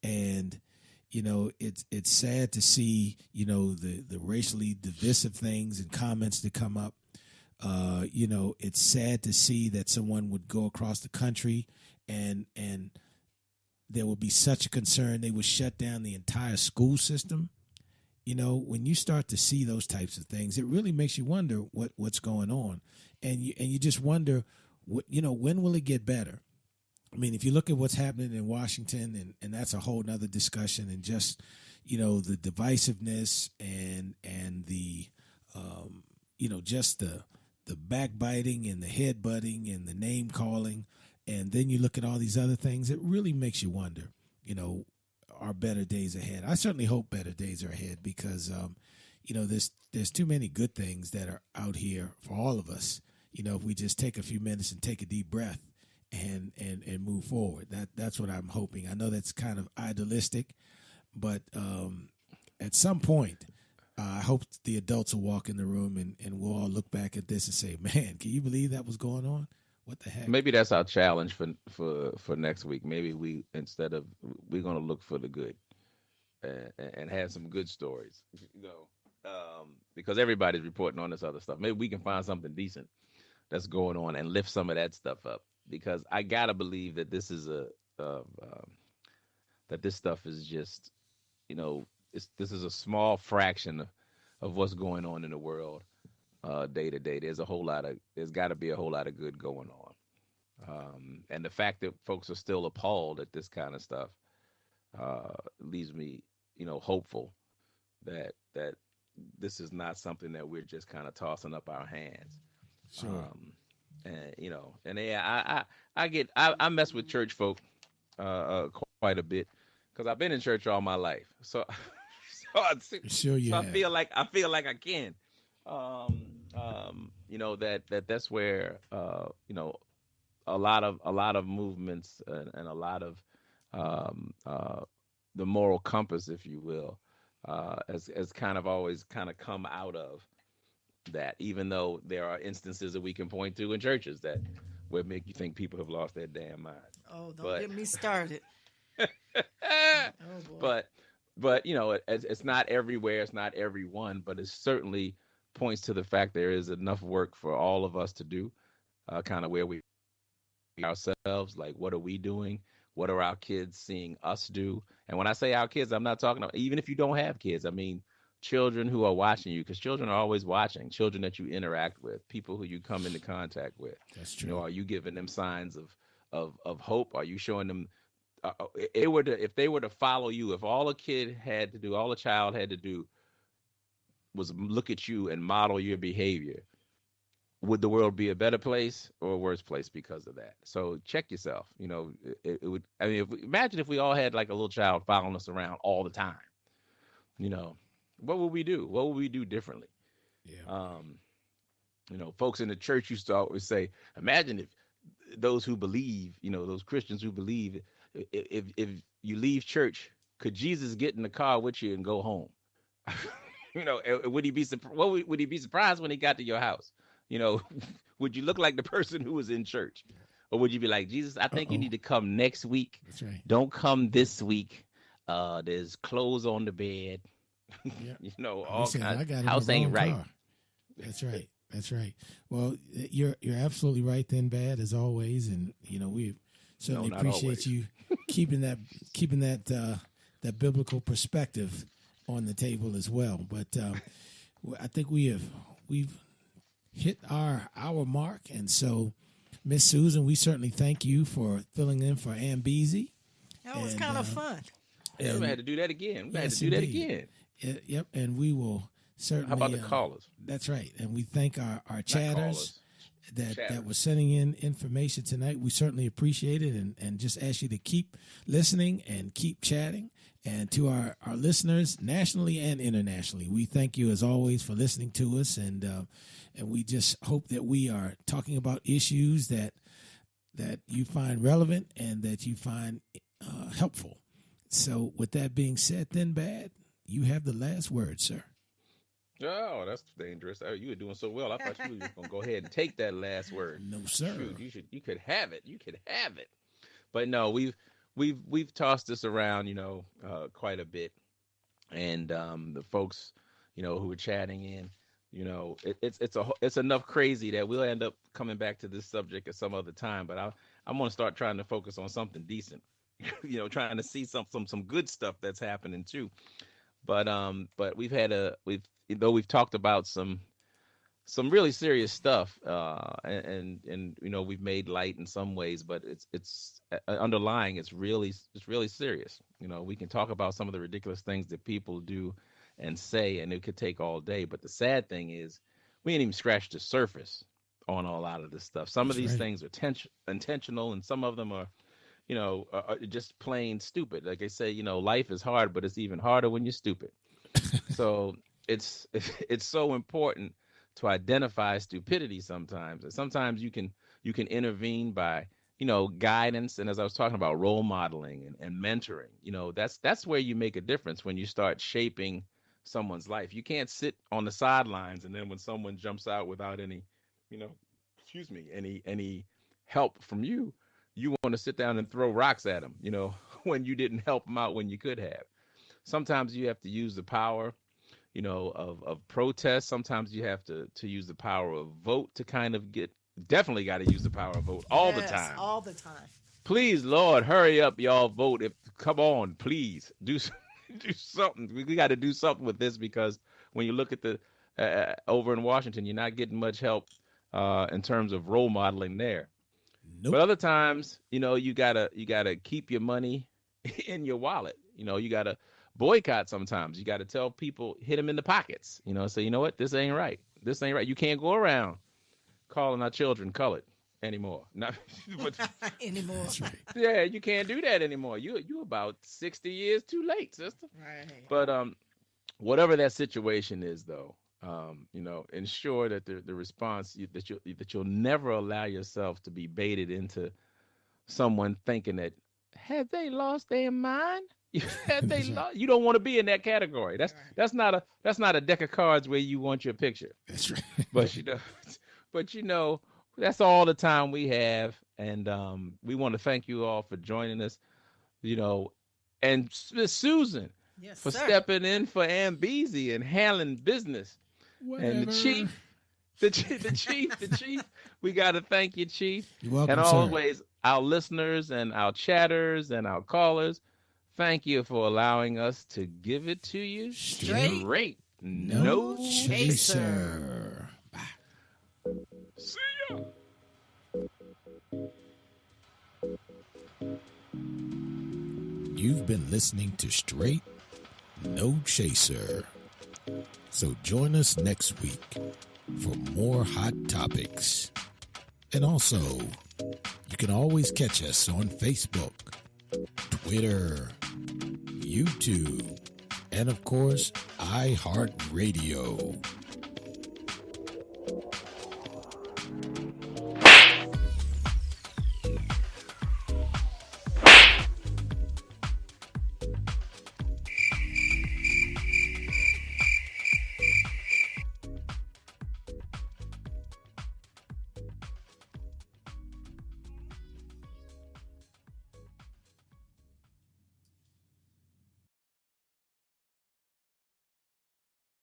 And it's sad to see the racially divisive things and comments that come up. It's sad to see that someone would go across the country and there would be such a concern they would shut down the entire school system. When you start to see those types of things, it really makes you wonder what's going on, and you just wonder, when will it get better? I mean, if you look at what's happening in Washington, and that's a whole nother discussion, and just the divisiveness and the just the backbiting and the headbutting and the name calling, and then you look at all these other things, it really makes you wonder, are better days ahead. I certainly hope better days are ahead because, there's too many good things that are out here for all of us. If we just take a few minutes and take a deep breath and move forward, that's what I'm hoping. I know that's kind of idealistic, but at some point, I hope the adults will walk in the room and we'll all look back at this and say, man, can you believe that was going on? What the heck? Maybe that's our challenge for next week. Maybe we're going to look for the good and have some good stories, because everybody's reporting on this other stuff. Maybe we can find something decent that's going on and lift some of that stuff up, because I got to believe that this is that this stuff is just, this is a small fraction of what's going on in the world. Day to day, there's got to be a whole lot of good going on, and the fact that folks are still appalled at this kind of stuff leaves me, hopeful that this is not something that we're just kind of tossing up our hands. Sure. I mess with church folk quite a bit because I've been in church all my life, so I feel like I can. That's where a lot of movements and a lot of the moral compass, if you will, has kind of always kind of come out of that, even though there are instances that we can point to in churches that would make you think people have lost their damn mind. Oh, don't get me started. Oh, boy. But it's not everywhere, it's not everyone, but it certainly points to the fact there is enough work for all of us to do, kind of where we ourselves, like what are we doing? What are our kids seeing us do? And when I say our kids, I'm not talking about, even if you don't have kids, I mean children who are watching you, because children are always watching, children that you interact with, people who you come into contact with. That's true. Are you giving them signs of hope? Are you showing them, if they were to follow you, if all a child had to do was look at you and model your behavior, would the world be a better place or a worse place because of that? So check yourself. It would. I mean, imagine if we all had like a little child following us around all the time. What would we do? What would we do differently? Yeah. Folks in the church used to always say, imagine if those who believe, those Christians who believe, if you leave church, could Jesus get in the car with you and go home? Would he be surprised when he got to your house? Would you look like the person who was in church, or would you be like, Jesus, I think you need to come next week. That's right. Don't come this week. There's clothes on the bed. Yeah. All kinds. House ain't right. Car. That's right. Well, you're absolutely right. Then bad as always, and we certainly appreciate you keeping that biblical perspective on the table as well. But I think we've hit our hour mark, and so Miss Susan, we certainly thank you for filling in for Ann Beasy. That was kind of fun. Yeah, we had to do that again. Yep, and we will certainly. How about the callers? That's right, and we thank our chatters that were sending in information tonight. We certainly appreciate it, and just ask you to keep listening and keep chatting. And to our listeners nationally and internationally, we thank you as always for listening to us, and we just hope that we are talking about issues that you find relevant and that you find helpful. So with that being said, then Bad, you have the last word, sir. Oh, that's dangerous. Oh, you were doing so well. I thought you were just gonna go ahead and take that last word. No, sir. Shoot, you could have it. You could have it. But no, we've we've tossed this around, quite a bit, and the folks, who are chatting in, it's enough crazy that we'll end up coming back to this subject at some other time. But I'm gonna start trying to focus on something decent, trying to see some good stuff that's happening too. But we've talked about some really serious stuff, and we've made light in some ways, but it's underlying. It's really serious. We can talk about some of the ridiculous things that people do and say, and it could take all day. But the sad thing is, we ain't even scratched the surface on a lot of this stuff. Some of these things are intentional, and some of them are, are just plain stupid. Like they say, life is hard, but it's even harder when you're stupid. So it's so important to identify stupidity sometimes. And sometimes you can intervene by, guidance. And as I was talking about, role modeling and mentoring, that's where you make a difference, when you start shaping someone's life. You can't sit on the sidelines, and then when someone jumps out without any, any help from you, you want to sit down and throw rocks at them, when you didn't help them out when you could have. Sometimes you have to use the power, of protest. Sometimes you have to use the power of vote to kind of definitely got to use the power of vote all the time. All the time. Please, Lord, hurry up, y'all vote. Come on, please do something. We got to do something with this, because when you look at the over in Washington, you're not getting much help in terms of role modeling there. Nope. But other times, you gotta keep your money in your wallet. You gotta boycott sometimes. You gotta tell people, hit them in the pockets. Say, you know what, this ain't right. This ain't right. You can't go around calling our children colored anymore. Not anymore. Yeah, you can't do that anymore. You about 60 years too late, sister. Right. But whatever that situation is, though, ensure that the response, that you'll never allow yourself to be baited into someone thinking that, have they lost their mind? You don't want to be in that category. That's not a deck of cards where you want your picture. That's right. But that's all the time we have, and we want to thank you all for joining us. And Miss Susan, yes, for sir, stepping in for Ambezi and handling business. Whatever. And the chief. We got to thank you, Chief. You're welcome, and sir. Always our listeners and our chatters and our callers, thank you for allowing us to give it to you straight. No chaser. Bye. See ya. You've been listening to Straight No Chaser. So join us next week for more hot topics. And also, you can always catch us on Facebook, Twitter, YouTube, and of course, iHeartRadio.